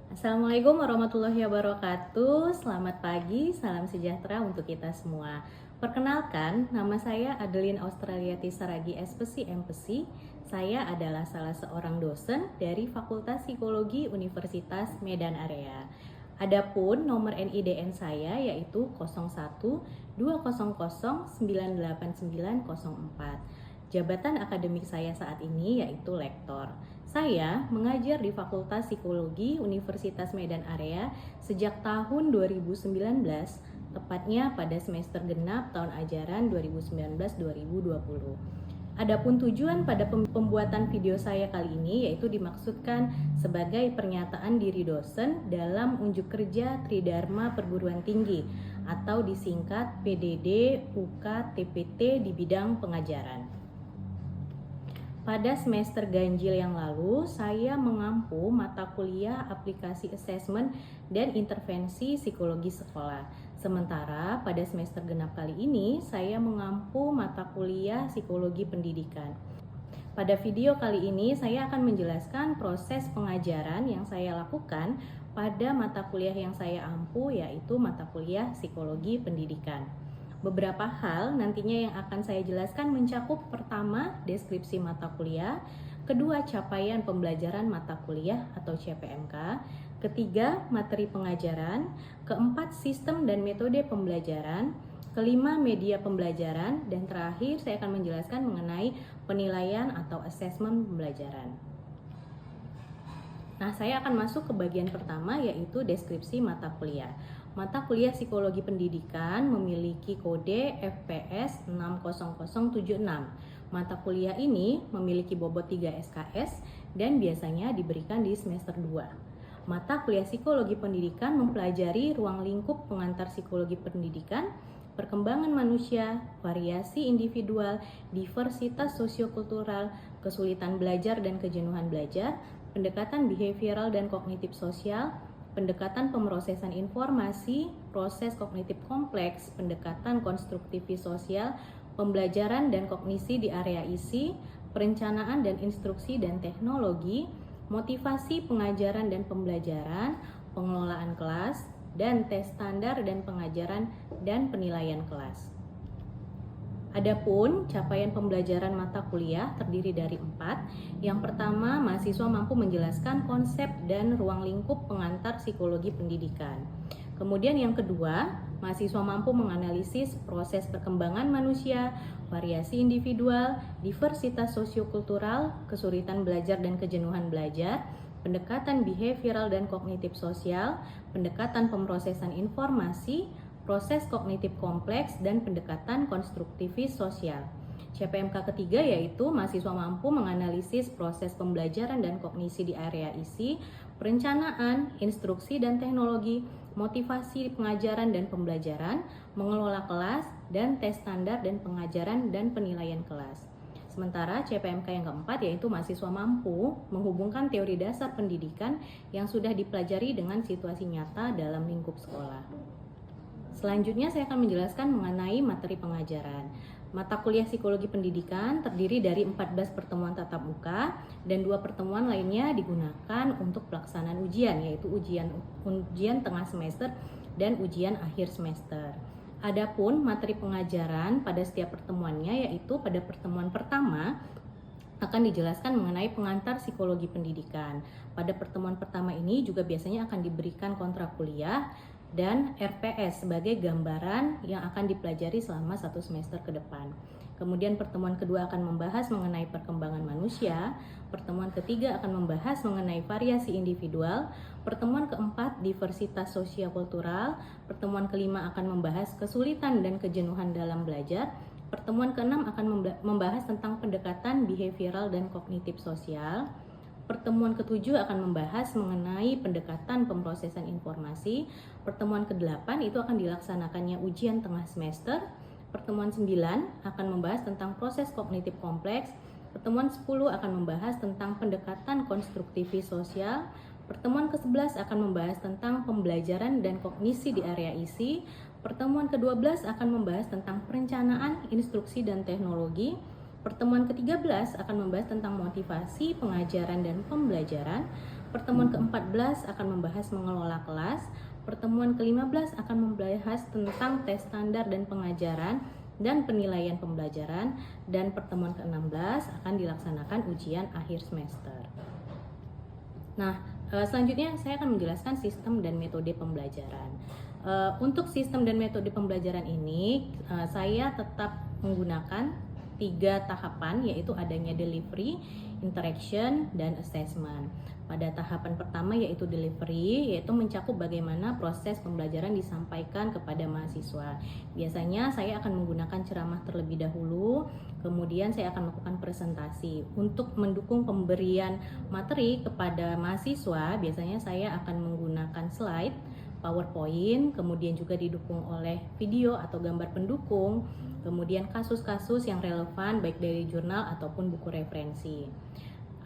Assalamualaikum warahmatullahi wabarakatuh. Selamat pagi, salam sejahtera untuk kita semua. Perkenalkan, nama saya Adeline Australiati Saragi SPC MPC. Saya adalah salah seorang dosen dari Fakultas Psikologi Universitas Medan Area. Adapun nomor NIDN saya yaitu 0120098904. Jabatan akademik saya saat ini yaitu lektor. Saya mengajar di Fakultas Psikologi Universitas Medan Area sejak tahun 2019, tepatnya pada semester genap tahun ajaran 2019-2020. Adapun tujuan pada pembuatan video saya kali ini yaitu dimaksudkan sebagai pernyataan diri dosen dalam unjuk kerja Tridharma Perguruan Tinggi atau disingkat PDD UK TPT di bidang pengajaran. Pada semester ganjil yang lalu, saya mengampu mata kuliah aplikasi assessment dan intervensi psikologi sekolah. Sementara pada semester genap kali ini, saya mengampu mata kuliah psikologi pendidikan. Pada video kali ini, saya akan menjelaskan proses pengajaran yang saya lakukan pada mata kuliah yang saya ampu, yaitu mata kuliah psikologi pendidikan. Beberapa hal nantinya yang akan saya jelaskan mencakup pertama, deskripsi mata kuliah, kedua, capaian pembelajaran mata kuliah atau CPMK, ketiga, materi pengajaran, keempat, sistem dan metode pembelajaran, kelima, media pembelajaran, dan terakhir saya akan menjelaskan mengenai penilaian atau asesmen pembelajaran. Nah, saya akan masuk ke bagian pertama yaitu deskripsi mata kuliah. Mata kuliah psikologi pendidikan memiliki kode FPS 60076. Mata kuliah ini memiliki bobot 3 SKS dan biasanya diberikan di semester 2. Mata kuliah psikologi pendidikan mempelajari ruang lingkup pengantar psikologi pendidikan, perkembangan manusia, variasi individual, diversitas sosiokultural, kesulitan belajar dan kejenuhan belajar, pendekatan behavioral dan kognitif sosial, pendekatan pemrosesan informasi, proses kognitif kompleks, pendekatan konstruktivis sosial, pembelajaran dan kognisi di area isi, perencanaan dan instruksi dan teknologi, motivasi pengajaran dan pembelajaran, pengelolaan kelas, dan tes standar dan pengajaran dan penilaian kelas. Adapun capaian pembelajaran mata kuliah terdiri dari 4. Yang pertama, mahasiswa mampu menjelaskan konsep dan ruang lingkup pengantar psikologi pendidikan. Kemudian yang kedua, mahasiswa mampu menganalisis proses perkembangan manusia, variasi individual, diversitas sosiokultural, kesulitan belajar dan kejenuhan belajar, pendekatan behavioral dan kognitif sosial, pendekatan pemrosesan informasi, proses kognitif kompleks, dan pendekatan konstruktivis sosial. CPMK ketiga yaitu mahasiswa mampu menganalisis proses pembelajaran dan kognisi di area isi, perencanaan, instruksi dan teknologi, motivasi pengajaran dan pembelajaran, mengelola kelas, dan tes standar dan pengajaran dan penilaian kelas. Sementara CPMK yang keempat yaitu mahasiswa mampu menghubungkan teori dasar pendidikan yang sudah dipelajari dengan situasi nyata dalam lingkup sekolah. Selanjutnya saya akan menjelaskan mengenai materi pengajaran. Mata kuliah psikologi pendidikan terdiri dari 14 pertemuan tatap muka dan 2 pertemuan lainnya digunakan untuk pelaksanaan ujian, yaitu ujian tengah semester dan ujian akhir semester. Adapun materi pengajaran pada setiap pertemuannya yaitu pada pertemuan pertama akan dijelaskan mengenai pengantar psikologi pendidikan. Pada pertemuan pertama ini juga biasanya akan diberikan kontrak kuliah dan RPS sebagai gambaran yang akan dipelajari selama 1 semester ke depan. Kemudian pertemuan kedua akan membahas mengenai perkembangan manusia, pertemuan ketiga akan membahas mengenai variasi individual, pertemuan keempat diversitas sosiokultural, pertemuan kelima akan membahas kesulitan dan kejenuhan dalam belajar, pertemuan keenam akan membahas tentang pendekatan behavioral dan kognitif sosial. Pertemuan ketujuh akan membahas mengenai pendekatan pemrosesan informasi. Pertemuan ke-8 itu akan dilaksanakannya ujian tengah semester. Pertemuan 9 akan membahas tentang proses kognitif kompleks. Pertemuan 10 akan membahas tentang pendekatan konstruktivis sosial. Pertemuan ke-11 akan membahas tentang pembelajaran dan kognisi di area isi. Pertemuan ke-12 akan membahas tentang perencanaan, instruksi, dan teknologi. Pertemuan ke-13 akan membahas tentang motivasi, pengajaran, dan pembelajaran. Pertemuan ke-14 akan membahas mengelola kelas. Pertemuan ke-15 akan membahas tentang tes standar dan pengajaran dan penilaian pembelajaran. Dan pertemuan ke-16 akan dilaksanakan ujian akhir semester. Nah, selanjutnya saya akan menjelaskan sistem dan metode pembelajaran. Untuk sistem dan metode pembelajaran ini, saya tetap menggunakan 3 tahapan, yaitu adanya delivery, interaction, dan assessment. Pada tahapan pertama yaitu delivery, yaitu mencakup bagaimana proses pembelajaran disampaikan kepada mahasiswa. Biasanya saya akan menggunakan ceramah terlebih dahulu, kemudian saya akan melakukan presentasi. Untuk mendukung pemberian materi kepada mahasiswa, biasanya saya akan menggunakan slide, PowerPoint, kemudian juga didukung oleh video atau gambar pendukung, kemudian kasus-kasus yang relevan baik dari jurnal ataupun buku referensi.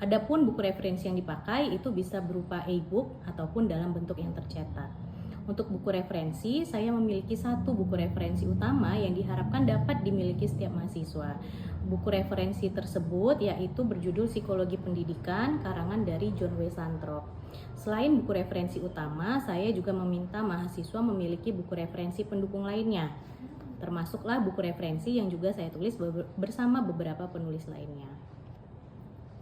Adapun buku referensi yang dipakai itu bisa berupa e-book ataupun dalam bentuk yang tercetak. Untuk buku referensi, saya memiliki 1 buku referensi utama yang diharapkan dapat dimiliki setiap mahasiswa. Buku referensi tersebut yaitu berjudul Psikologi Pendidikan, karangan dari John W. Santrop. Selain buku referensi utama, saya juga meminta mahasiswa memiliki buku referensi pendukung lainnya. Termasuklah buku referensi yang juga saya tulis bersama beberapa penulis lainnya.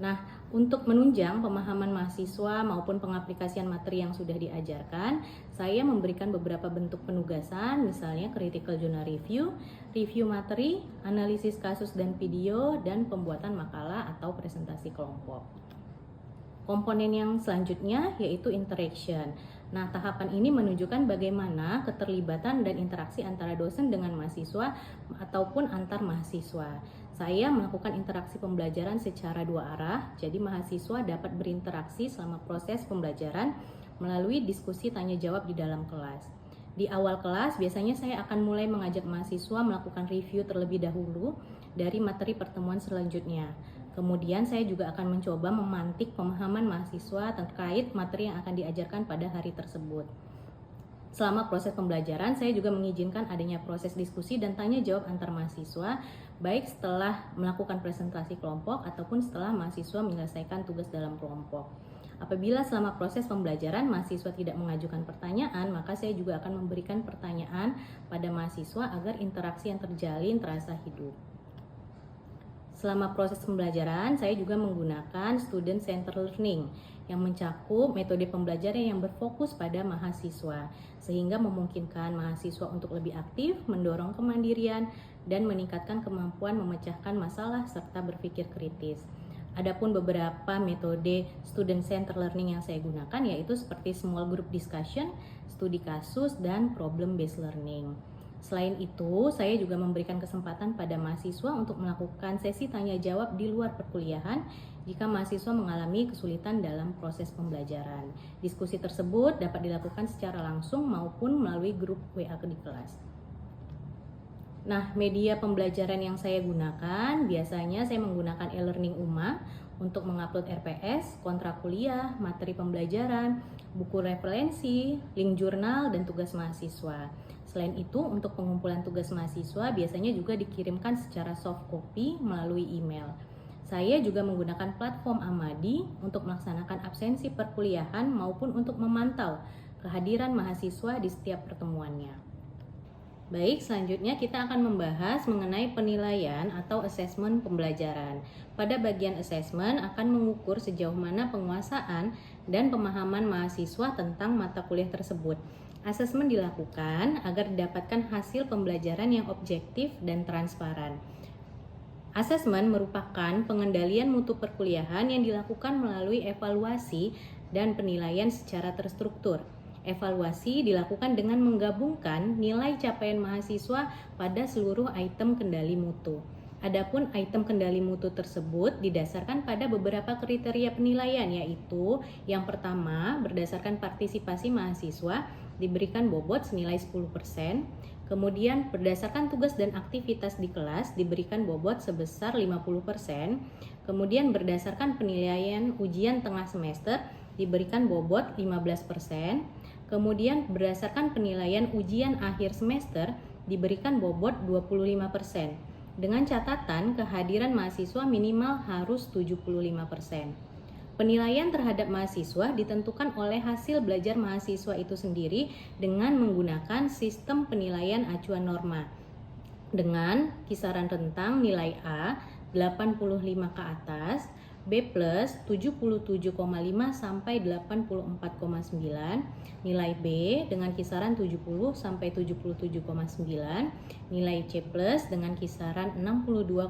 Nah, untuk menunjang pemahaman mahasiswa maupun pengaplikasian materi yang sudah diajarkan, saya memberikan beberapa bentuk penugasan, misalnya critical journal review, review materi, analisis kasus dan video, dan pembuatan makalah atau presentasi kelompok. Komponen yang selanjutnya yaitu interaction. Nah, tahapan ini menunjukkan bagaimana keterlibatan dan interaksi antara dosen dengan mahasiswa ataupun antar mahasiswa. Saya melakukan interaksi pembelajaran secara 2 arah, jadi mahasiswa dapat berinteraksi selama proses pembelajaran melalui diskusi tanya jawab di dalam kelas. Di awal kelas, biasanya saya akan mulai mengajak mahasiswa melakukan review terlebih dahulu dari materi pertemuan selanjutnya. Kemudian saya juga akan mencoba memantik pemahaman mahasiswa terkait materi yang akan diajarkan pada hari tersebut. Selama proses pembelajaran, saya juga mengizinkan adanya proses diskusi dan tanya jawab antar mahasiswa, baik setelah melakukan presentasi kelompok ataupun setelah mahasiswa menyelesaikan tugas dalam kelompok. Apabila selama proses pembelajaran mahasiswa tidak mengajukan pertanyaan, maka saya juga akan memberikan pertanyaan pada mahasiswa agar interaksi yang terjalin terasa hidup. Selama proses pembelajaran, saya juga menggunakan student centered learning yang mencakup metode pembelajaran yang berfokus pada mahasiswa, sehingga memungkinkan mahasiswa untuk lebih aktif, mendorong kemandirian, dan meningkatkan kemampuan memecahkan masalah serta berpikir kritis. Adapun beberapa metode student centered learning yang saya gunakan yaitu seperti small group discussion, studi kasus, dan problem based learning. Selain itu, saya juga memberikan kesempatan pada mahasiswa untuk melakukan sesi tanya jawab di luar perkuliahan jika mahasiswa mengalami kesulitan dalam proses pembelajaran. Diskusi tersebut dapat dilakukan secara langsung maupun melalui grup WA di kelas. Nah, media pembelajaran yang saya gunakan, biasanya saya menggunakan e-learning UMA untuk mengupload RPS, kontrak kuliah, materi pembelajaran, buku referensi, link jurnal, dan tugas mahasiswa. Selain itu, untuk pengumpulan tugas mahasiswa biasanya juga dikirimkan secara soft copy melalui email. Saya juga menggunakan platform Amadi untuk melaksanakan absensi perkuliahan maupun untuk memantau kehadiran mahasiswa di setiap pertemuannya. Baik, selanjutnya kita akan membahas mengenai penilaian atau asesmen pembelajaran. Pada bagian asesmen akan mengukur sejauh mana penguasaan dan pemahaman mahasiswa tentang mata kuliah tersebut. Asesmen dilakukan agar didapatkan hasil pembelajaran yang objektif dan transparan. Asesmen merupakan pengendalian mutu perkuliahan yang dilakukan melalui evaluasi dan penilaian secara terstruktur. Evaluasi dilakukan dengan menggabungkan nilai capaian mahasiswa pada seluruh item kendali mutu. Adapun item kendali mutu tersebut didasarkan pada beberapa kriteria penilaian, yaitu yang pertama, berdasarkan partisipasi mahasiswa diberikan bobot senilai 10%, kemudian berdasarkan tugas dan aktivitas di kelas diberikan bobot sebesar 50%, kemudian berdasarkan penilaian ujian tengah semester diberikan bobot 15%, kemudian berdasarkan penilaian ujian akhir semester diberikan bobot 25%. Dengan catatan kehadiran mahasiswa minimal harus 75%. Penilaian terhadap mahasiswa ditentukan oleh hasil belajar mahasiswa itu sendiri dengan menggunakan sistem penilaian acuan norma dengan kisaran rentang nilai A 85 ke atas, B plus 77,5 sampai 84,9, nilai B dengan kisaran 70 sampai 77,9, nilai C plus dengan kisaran 62,5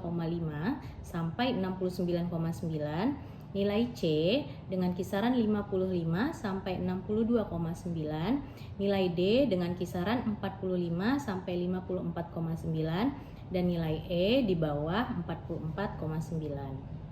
sampai 69,9, nilai C dengan kisaran 55 sampai 62,9, nilai D dengan kisaran 45 sampai 54,9, dan nilai E di bawah 44,9.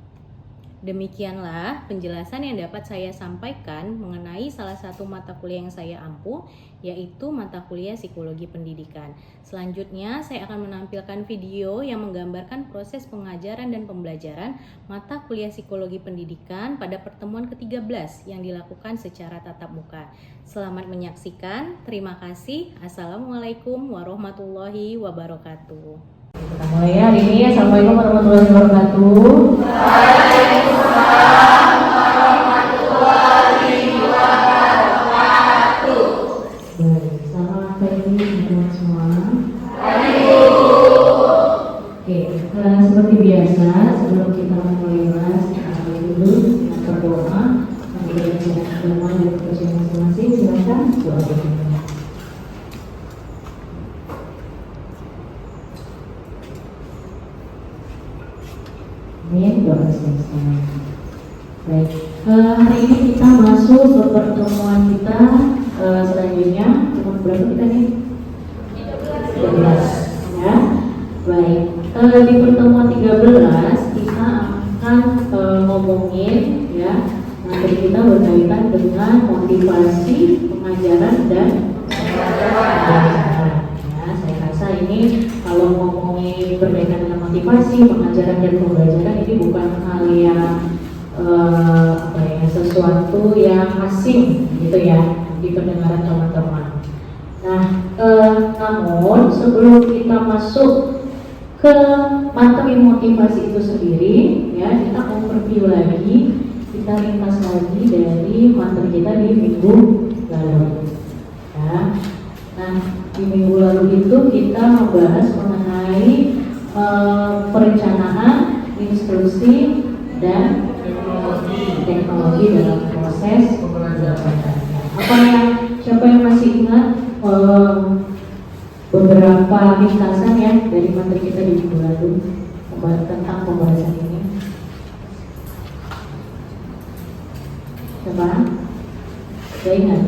Demikianlah penjelasan yang dapat saya sampaikan mengenai salah satu mata kuliah yang saya ampuh, yaitu mata kuliah Psikologi Pendidikan. Selanjutnya saya akan menampilkan video yang menggambarkan proses pengajaran dan pembelajaran mata kuliah Psikologi Pendidikan pada pertemuan ke-13 yang dilakukan secara tatap muka. Selamat menyaksikan, terima kasih. Assalamualaikum warahmatullahi wabarakatuh. Kita mulai ya hari ini. Assalamualaikum warahmatullahi wabarakatuh. Waalaikumsalam warahmatullahi wabarakatuh. Baik, selamat pagi teman-teman semua. Oke, seperti biasa sebelum kita memulai kita awali dulu dengan berdoa. Kemudian kita berdoa dari kepercayaan masing-masing. Silakan doa. Baik, hari ini kita masuk ke pertemuan kita selanjutnya. Pertemuan berapa kita nih? 13 ya. Baik, di pertemuan 13 kita akan ngomongin ya, materi kita berkaitan dengan motivasi pengajaran dan pembelajaran. Ya, saya rasa ini kalau ngomongin berkaitan dengan motivasi pengajaran dan pembelajaran ini bukan hal yang sesuatu yang asing gitu ya di pendengaran teman-teman. Nah, namun sebelum kita masuk ke materi motivasi itu sendiri, ya kita overview lagi, kita ringkas lagi dari materi kita di minggu lalu. Ya. Nah, di minggu lalu itu kita membahas mengenai perencanaan, instruksi, dan teknologi dalam proses pembelajaran. Siapa yang masih ingat beberapa ringkasan ya dari materi kita di minggu lalu tentang pembahasan ini? Siapa? Saya ingat.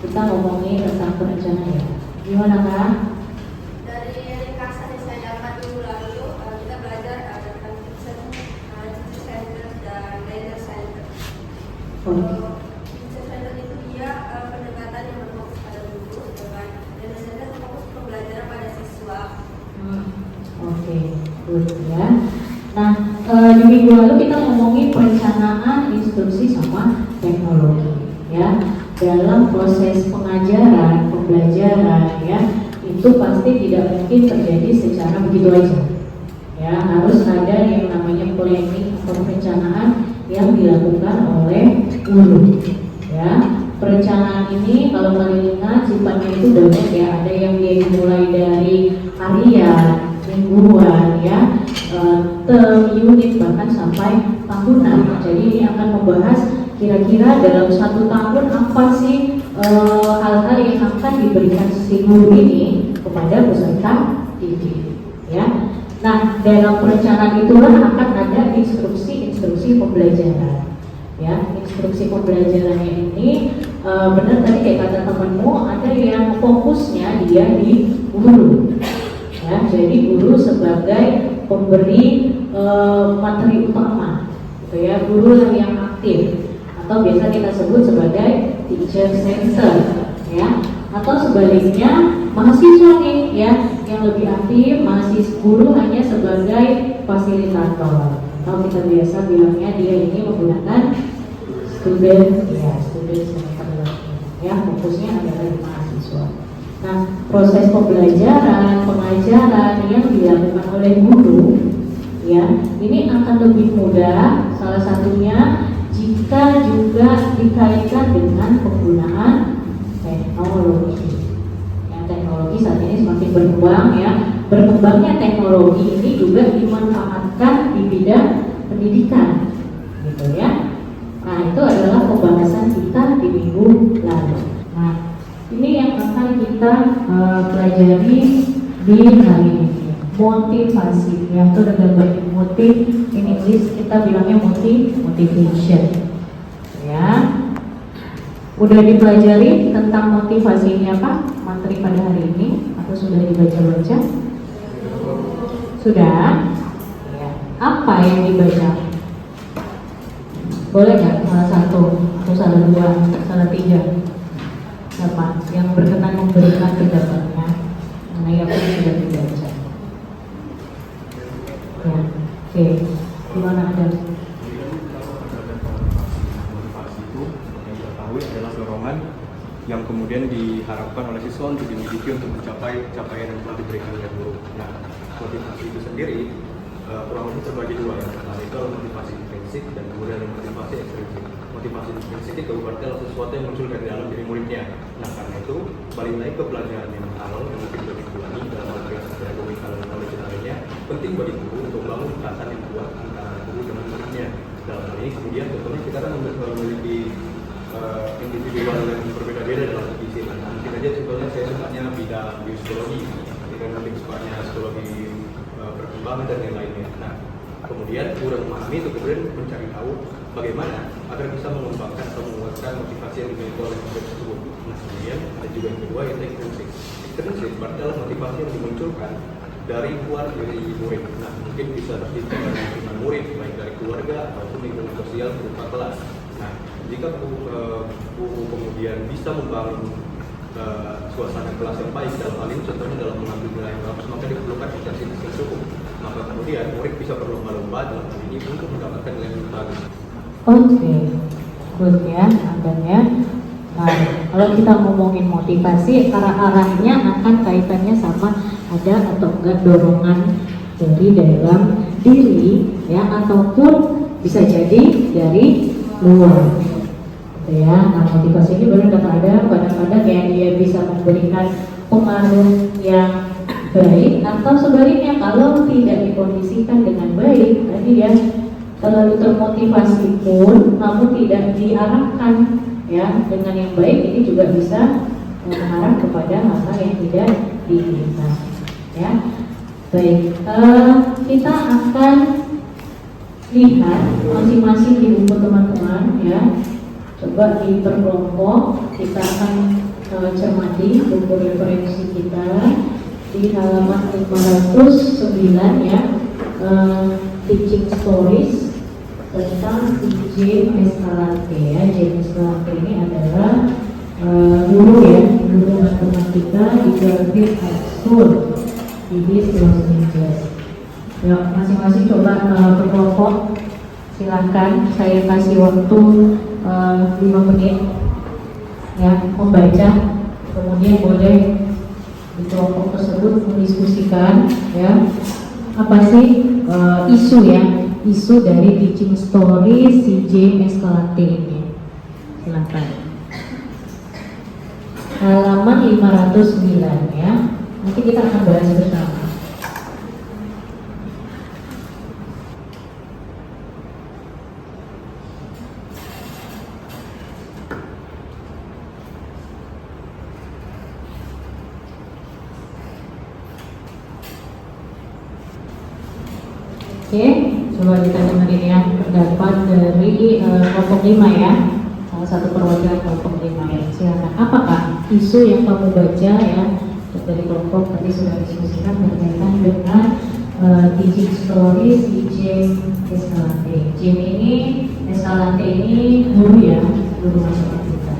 Kita ngomongin tentang perencanaan ya. Gimana Kak? Dari ringkasan yang saya dapat minggu lalu, kita belajar tentang teacher center dan leader center. Teacher center itu dia pendekatan yang berfokus pada guru, sedangkan leader center fokus pembelajaran pada siswa. Oke, good ya. Nah, di minggu lalu kita ngomongin perencanaan, instruksi sama teknologi ya. Dalam proses pengajaran, pembelajaran ya, itu pasti tidak mungkin terjadi secara begitu aja. Ya, harus ada yang namanya planning atau perencanaan yang dilakukan oleh guru. Ya, perencanaan ini kalau kalian ingat sifatnya itu banyak ya. Ada yang dia dimulai dari harian, mingguan ya, term, unit, bahkan sampai tahunan. Jadi ini akan membahas kira-kira dalam 1 tahun apa sih hal-hal yang akan diberikan si guru ini kepada peserta didik ya. Nah, dalam perencanaan itulah akan ada instruksi pembelajaran ya. Instruksi pembelajarannya ini benar tadi kayak kata temanmu, ada yang fokusnya dia di guru ya. Jadi guru sebagai pemberi materi utama gitu ya, guru yang aktif atau biasa kita sebut sebagai teacher center ya, atau sebaliknya mahasiswa nih ya yang lebih aktif, mahasiswa guru hanya sebagai fasilitator atau kita biasa bilangnya dia ini menggunakan student center ya, fokusnya adalah di mahasiswa. Nah, proses pembelajaran, pengajaran yang dilakukan oleh guru ya, ini akan lebih mudah salah satunya jika juga dikaitkan dengan penggunaan teknologi. Ya, teknologi saat ini semakin berkembang ya. Berkembangnya teknologi ini juga dimanfaatkan di bidang pendidikan, gitu ya. Nah, itu adalah pembahasan kita di minggu lalu. Nah, ini yang akan kita pelajari di hari ini. Motivasi, ya, itu udah gambar motif, in English kita bilangnya motivation. Ya, udah dipelajari tentang motivasi ini apa materi pada hari ini atau sudah dibaca-baca? Sudah. Ya. Apa yang dibaca? Boleh nggak salah satu atau salah dua, salah tiga? Siapa yang berkenan memberikan pendapatnya mengenai apa yang sudah dibaca? Ya, oke. Gimana ada? Motivasi itu yang kita ketahui adalah dorongan yang kemudian diharapkan oleh siswa untuk dimiliki untuk mencapai capaian yang telah diberikan oleh guru. Nah, motivasi itu sendiri kurang lebih terbagi dua. Yang pertama itu adalah motivasi intrinsik dan kemudian ada motivasi ekstrinsik. Motivasi intrinsik itu berarti adalah sesuatu yang muncul dari dalam diri muridnya. Nah, karena itu balik lagi ke pelajaran yang awal yang mungkin sudah dikulangi dalam materi akademik dan knowledge lainnya, penting bagi guru untuk membangun ikatan yang kuat antara guru dengan muridnya. Dalam hal ini kemudian tentunya kita kan memiliki individual yang berbeda-beda dalam visi. Nah, mungkin aja contohnya saya sukanya bidang biopsikologi, ketika nanti sukanya psikologi perkembangan dan yang lainnya. Nah, kemudian guru memahami itu kemudian mencari tahu bagaimana agar bisa mengembangkan atau menguatkan motivasi yang dimiliki oleh murid tersebut. Nah, kemudian ada juga yang kedua yaitu ekstrinsik. Ekstrinsik berarti adalah motivasi yang dimunculkan dari luar diri murid. Nah, mungkin bisa tercipta dari lingkungan murid, baik dari keluarga ataupun lingkungan sosial berupa kelas. Nah, jika guru kemudian bisa membangun suasana kelas yang baik dalam hal ini contohnya dalam mengambil nilai yang bagus, maka diperlukan intensitas yang cukup. Maka kemudian murid bisa berlomba-lomba dalam hal ini untuk mendapatkan nilai yang bagus. Oke, good ya, adanya. Nah, kalau kita ngomongin motivasi, arahnya akan kaitannya sama ada atau enggak dorongan dari dalam diri, ya, ataupun bisa jadi dari luar. Ya, nah motivasi ini benar kata ada kadang-kadang yang dia bisa memberikan pengaruh yang baik atau sebaliknya kalau tidak dikondisikan dengan baik, tadi ya terlalu termotivasi pun namun tidak diarahkan ya dengan yang baik, ini juga bisa mengarah kepada hal yang tidak diinginkan. Ya, baik, kita akan lihat masing-masing di buku teman-teman ya. Coba diperkelompok, kita akan cermati buku referensi kita di halaman 509 ya, teaching stories tentang James Escalante ya. James Escalante ini adalah guru ya, guru matematika di Garfield High School di East Los Angeles. Ya, masing-masing coba berkelompok. Silahkan, saya kasih waktu 5 menit ya membaca, kemudian boleh di kelompok tersebut mendiskusikan ya apa sih isu ya, isu dari teaching story si James Escalante ini. Silahkan, halaman 509 ya, nanti kita akan bahas bersama. Oke, coba kita dengerin ya pendapat dari kelompok 5 ya, salah satu perwakilan kelompok 5 ya. Silakan, apakah isu yang kamu baca ya dari kelompok tadi sudah diskusikan berkaitan dengan teaching story si James Escalante. Escalante ini guru ya, guru matematika.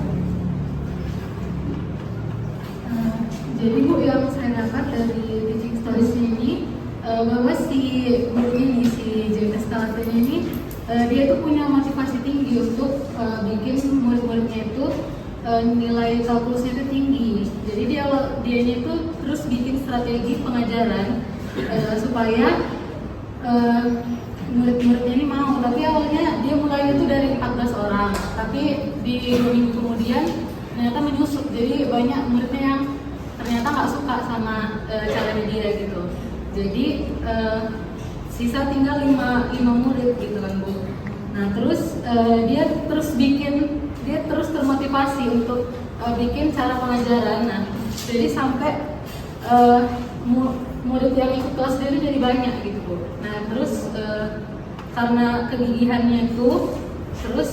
Jadi Bu, yang saya dapat dari teaching stories ini bahwa si guru ini, si James Escalante ini dia tuh punya motivasi tinggi untuk bikin murid-muridnya itu nilai kalkulusnya itu tinggi. Jadi dia itu terus bikin strategi pengajaran supaya murid-muridnya ini mau, tapi awalnya dia mulai itu dari 14 orang, tapi di 2 minggu kemudian ternyata menyusut, jadi banyak muridnya yang ternyata nggak suka sama caranya dia gitu. Jadi sisa tinggal 5 murid gitu kan Bu. Nah terus dia terus termotivasi untuk bikin cara pengajaran. Nah jadi sampai murid yang ikut kelas dia jadi banyak gitu Bu. Nah terus karena kegigihannya itu, terus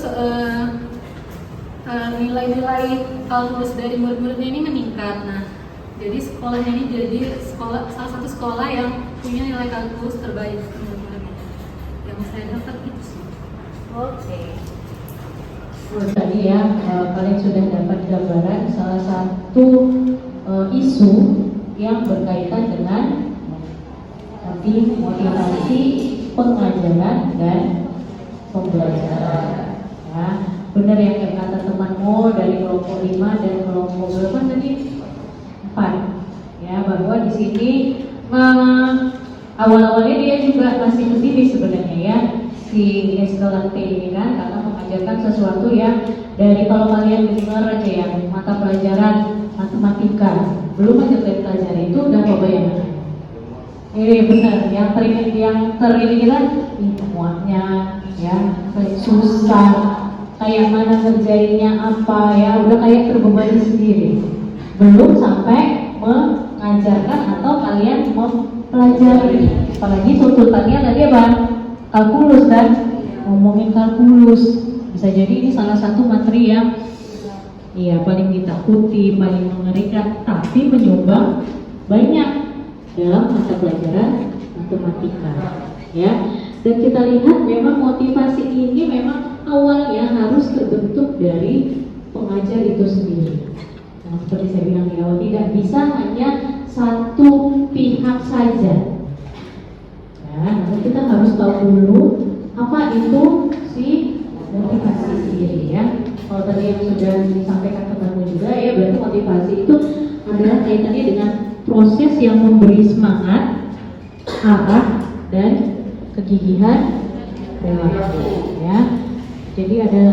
nilai-nilai kalkulus dari murid-muridnya ini meningkat. Nah jadi sekolahnya ini jadi salah satu sekolah yang punya nilai kalkulus terbaik murid-muridnya. Yang saya dapat itu sih. Oke. Tadi ya, kalian sudah dapat gambaran salah satu isu yang berkaitan dengan motivasi pengajaran dan pembelajaran. Ya, benar yang kata temanmu dari kelompok 5 dan kelompok berapa tadi? 4. Ya, bahwa di sini awal-awalnya dia juga masih kesini sebenarnya ya, si Escalante ini kan, karena mengajarkan sesuatu yang dari, kalau kalian dengar aja ya, mata pelajaran matematika belum aja kalian pelajari itu udah kebayang. Benar, yang terini kan muatnya ya, susah, kayak mana ngerjainnya apa ya, udah kayak terbebani sendiri. Belum sampai mengajarkan atau kalian mempelajari. Apalagi tuntutannya tadi apa? Kalkulus kan? Ngomongin kalkulus. Bisa jadi ini salah satu materi yang paling ditakuti, paling mengerikan, tapi menyumbang banyak dalam mata pelajaran matematika ya. Dan kita lihat memang motivasi ini memang awalnya harus terbentuk dari pengajar itu sendiri. Nah, seperti saya bilang di awal, tidak bisa hanya satu pihak saja ya. Namun kita harus tahu dulu apa itu si motivasi sendiri ya. Kalau tadi yang sudah disampaikan temanmu juga ya, berarti motivasi itu adalah kaitannya dengan proses yang memberi semangat, arah, dan kegigihan perilaku ya. Jadi ada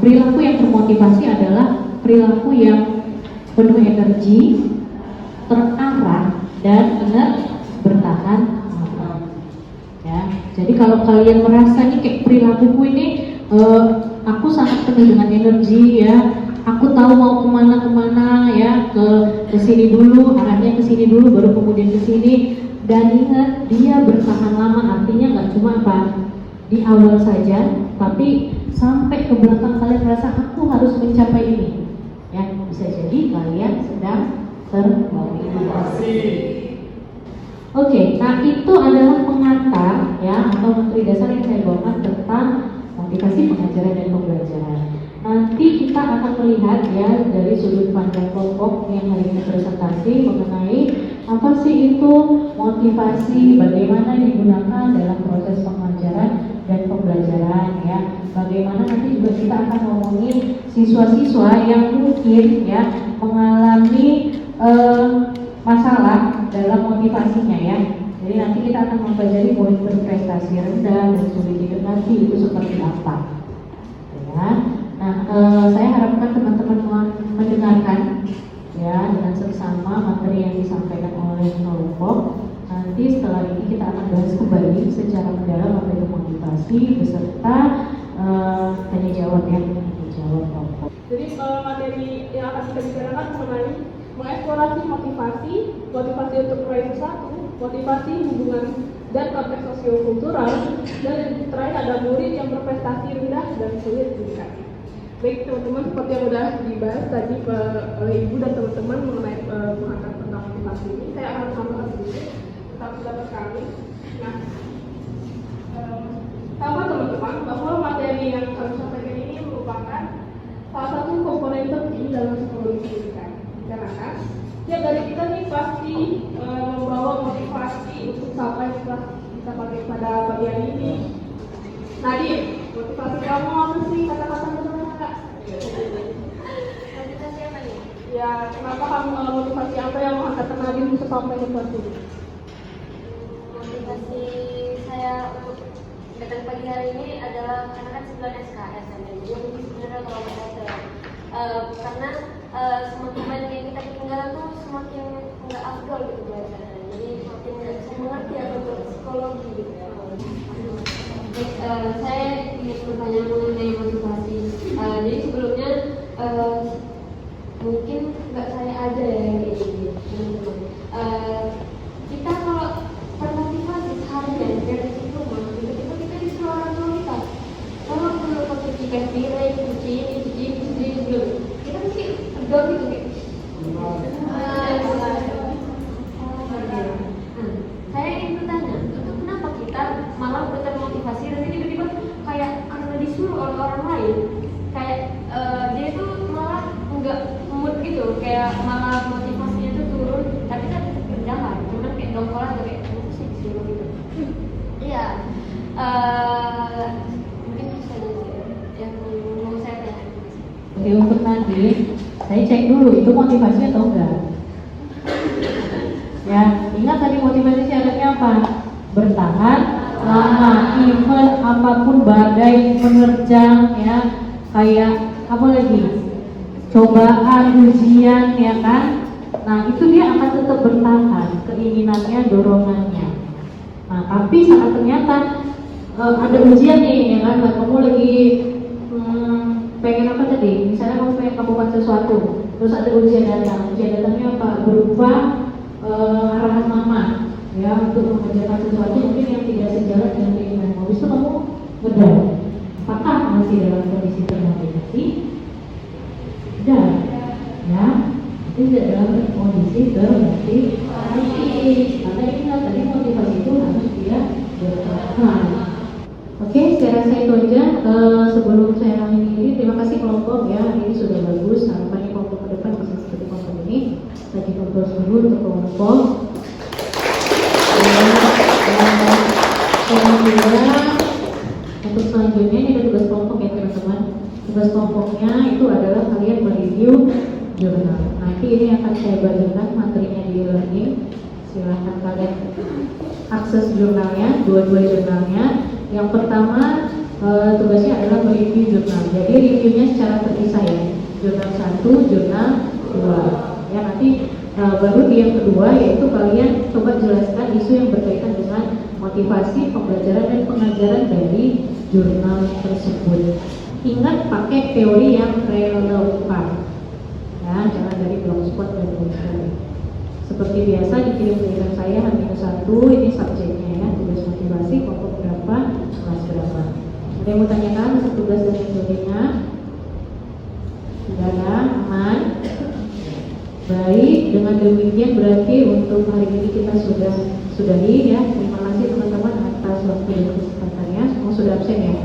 perilaku yang termotivasi adalah perilaku yang penuh energi, terarah, dan benar bertahan lama ya. Jadi kalau kalian merasa nih kayak perilakuku ini aku sangat penuh dengan energi ya, aku tahu mau kemana ya, ke sini dulu, arahnya ke sini dulu, baru kemudian ke sini. Dan ingat, dia bertahan lama, artinya nggak cuma apa di awal saja, tapi sampai ke belakang kalian merasa aku harus mencapai ini ya. Bisa jadi kalian sedang termotivasi. Oke, nah itu adalah pengantar ya, atau materi dasar yang saya bawakan tentang motivasi pengajaran dan pembelajaran. Nanti kita akan melihat ya dari sudut pandang kelompok yang hari ini presentasi mengenai apa sih itu motivasi, bagaimana digunakan dalam proses pengajaran dan pembelajaran ya. Bagaimana nanti juga kita akan ngomongin siswa-siswa yang mungkin ya mengalami masalah dalam motivasinya ya. Jadi nanti kita akan mempelajari murid berprestasi rendah dan sulit dimengerti itu seperti apa ya. Nah, saya harapkan teman-teman mendengarkan ya dengan seksama materi yang disampaikan oleh kelompok. Nanti setelah ini kita akan bahas kembali secara mendalam apa itu motivasi beserta tanya jawab ya, tanya jawab kelompok. Jadi materi yang akan kita bicarakan mengenai mengeksplorasi motivasi untuk meraih sesuatu, motivasi hubungan dan konteks sosiokultural, dan yang terakhir ada murid yang berprestasi rendah dan sulit didekati. Baik teman-teman, seperti yang sudah dibahas tadi oleh Ibu dan teman-teman mengenai mengangkat tentang motivasi ini, saya akan tambahkan sedikit tentang pendapat kami. Nah, sama teman-teman bahwa materi yang kami sampaikan ini merupakan salah satu komponen penting dalam psikologi pendidikan. Karena ya dari kita nih pasti membawa motivasi untuk sampai bisa pakai pada bagian ini. Nadim, motivasi kamu apa sih? Kata-kata benar kak? Motivasi apa nih? Ya, kenapa kamu motivasi apa yang mengangkat Nadim bisa sampai ke sini? Motivasi saya untuk kegiatan pagi hari ini adalah karena kan 9 SKS kan, jadi lebih sebenarnya kalau saya karena semakin banyak yang kita ketinggalan tuh semakin nggak afdol gitu belajarnya, jadi semakin nggak bisa mengerti apa itu psikologi gitu ya. Saya ingin bertanya mengenai motivasi. Jadi sebelumnya mungkin nggak saya aja ya yang kayak gini, teman-teman. Kita kalau termotivasi seharian dari situ tiba-tiba kita disuruh orang tua kita. Kalau dulu pakai cuci piring, cuci ini belum, kita mesti tegang gitu kayak. Saya ingin bertanya, itu kenapa kita malah udah termotivasi dan tiba-tiba kayak karena disuruh oleh orang lain, kayak dia itu malah nggak mood gitu, kayak malah motivasinya itu turun, tapi kan tetap berjalan, cuman kayak dongkolan atau kayak sih disuruh gitu. Iya, mungkin itu saja yang mau saya tanya. Oke, untuk nanti saya cek dulu itu motivasi atau enggak. Ya, ingat tadi motivasi syaratnya apa? Bertahan lama, even apapun badai menerjang, ya, kayak apa lagi? Cobaan, ujian, ya kan? Nah, itu dia akan tetap bertahan, keinginannya, dorongannya. Nah, tapi saat ternyata ada ujian nih, ya kan? Kamu lagi pengen apa tadi? Misalnya kamu pengen melakukan sesuatu, terus ada ujian datangnya apa? Berupa arahan mama, ya, untuk mengerjakan sesuatu mungkin yang tidak sejalan dengan keinginan. Habis itu kamu ngedown. Apakah masih dalam kondisi termotivasi? Tidak, ya, tidak dalam kondisi termotivasi. Karena ingat tadi motivasi itu harus dia bertahan. Oke, saya rasa itu aja. Sebelum saya akhiri, terima kasih kelompok ya, hari ini sudah bagus. Harapannya kelompok ke depan bisa seperti kelompok ini. Tadi ngobrol dulu untuk kelompok. Kemudian untuk selanjutnya ini ada tugas kelompok ya teman-teman. Tugas kelompoknya itu adalah kalian mereview jurnal. Nanti ini akan saya bagikan materinya di e-learning. Silahkan kalian akses jurnalnya, dua-dua jurnalnya. Yang pertama tugasnya adalah mereview jurnal. Jadi reviewnya secara terpisah ya. Jurnal 1, jurnal 2. Ya, nanti baru di yang kedua yaitu kalian coba jelaskan isu yang berkaitan dengan motivasi pembelajaran dan pengajaran dari jurnal tersebut. Ingat pakai teori yang relevan, ya, jangan dari blogspot dan lain-lain. Seperti biasa dikirim tulisan saya H-1, ini subjeknya ya, tugas motivasi kelompok berapa, kelas berapa. Ada yang mau tanyakan untuk tugas dan sebagainya? Tidak ada, aman. Baik, dengan demikian berarti untuk hari ini kita sudahi ya. Terima kasih teman-teman atas waktu dan kesempatannya. Semua sudah absen ya?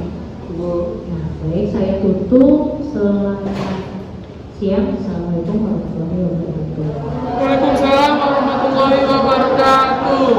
Nah, baik, saya tutup. Selamat siang. Assalamualaikum warahmatullahi wabarakatuh. Waalaikumsalam warahmatullahi wabarakatuh.